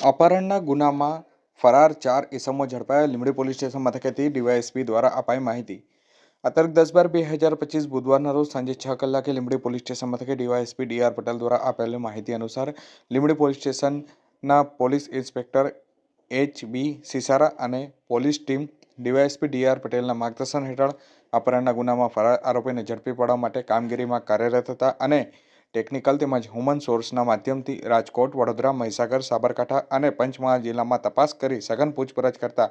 અપહરણના ગુનામાં ફરાર 4 ઇસમો ઝડપાયા. લીંબડી પોલીસ સ્ટેશન મથકેથી ડીવાયએસપી દ્વારા અપાઈ માહિતી. તારીખ 10/12/2025 બુધવારના રોજ સાંજે 6 કલાકે લીંબડી પોલીસ સ્ટેશન મથકે ડીવાયએસપી ડી.આર. પટેલ દ્વારા આપેલી માહિતી અનુસાર લીંબડી પોલીસ સ્ટેશનના પોલીસ ઇન્સ્પેક્ટર એચ.બી. સિસારા અને પોલીસ ટીમ ડીવાયએસપી ડી.આર. પટેલના માર્ગદર્શન હેઠળ અપહરણના ગુનામાં ફરાર આરોપીને ઝડપી પાડવા માટે કામગીરીમાં કાર્યરત હતા અને ટેકનિકલ તેમજ હ્યુમન સોર્સના માધ્યમથી રાજકોટ, વડોદરા, મહીસાગર, સાબરકાંઠા અને પંચમહાલ જિલ્લામાં તપાસ કરી સઘન પૂછપરછ કરતા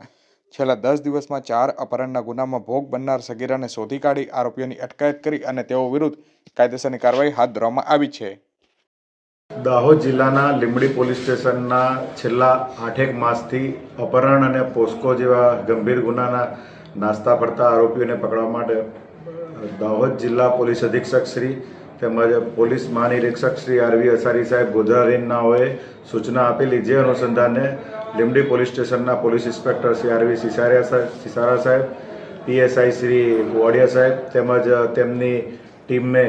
છેલ્લા 10 દિવસમાં 4 અપહરણના ગુનામાં ભોગ બનનાર સગીરાને શોધી કાઢી આરોપીઓની અટકાયત કરી અને તેઓ વિરુદ્ધ કાયદેસરની કાર્યવાહી હાથ ધરવામાં આવી છે. દાહોદ જિલ્લાના લીંબડી પોલીસ સ્ટેશનના છેલ્લા 8 માસથી અપહરણ અને પોસ્કો જેવા ગંભીર ગુનાના નાસ્તા ફરતા આરોપીઓને પકડવા માટે દાહોદ જિલ્લા પોલીસ અધિક્ષક શ્રી તેમજ પોલીસ મહાનિરીક્ષક શ્રી આર.વી. અસારી સાહેબ ગોધરારીનાઓએ સૂચના આપેલી. જે અનુસંધાને લીંબડી પોલીસ સ્ટેશનના પોલીસ ઇન્સ્પેક્ટર શ્રી આર.વી. સિસારા સાહેબ, પીએસઆઈ શ્રી વાડિયા સાહેબ તેમજ તેમની ટીમે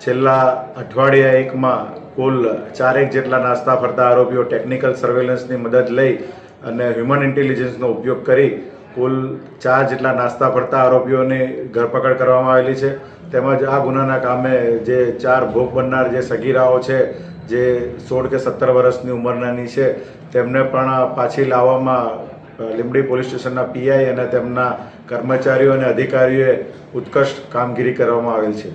છેલ્લા અઠવાડિયા એકમાં કુલ 4 જેટલા નાસ્તા ફરતા આરોપીઓ ટેકનિકલ સર્વેલન્સની મદદ લઈ અને હ્યુમન ઇન્ટેલિજન્સનો ઉપયોગ કરી કુલ 4 જેટલા નાસ્તા ફરતા આરોપીઓની ધરપકડ કરવામાં આવેલી છે. તેમજ આ ગુનાના કામે જે 4 ભોગ બનનાર જે સગીરાઓ છે, જે 16 કે 17 વર્ષની ઉંમરની છે, તેમને પણ પાછી લાવવામાં લીંબડી પોલીસ સ્ટેશનના પીઆઈ અને તેમના કર્મચારીઓ અને અધિકારીઓએ ઉત્કૃષ્ટ કામગીરી કરવામાં આવેલ છે.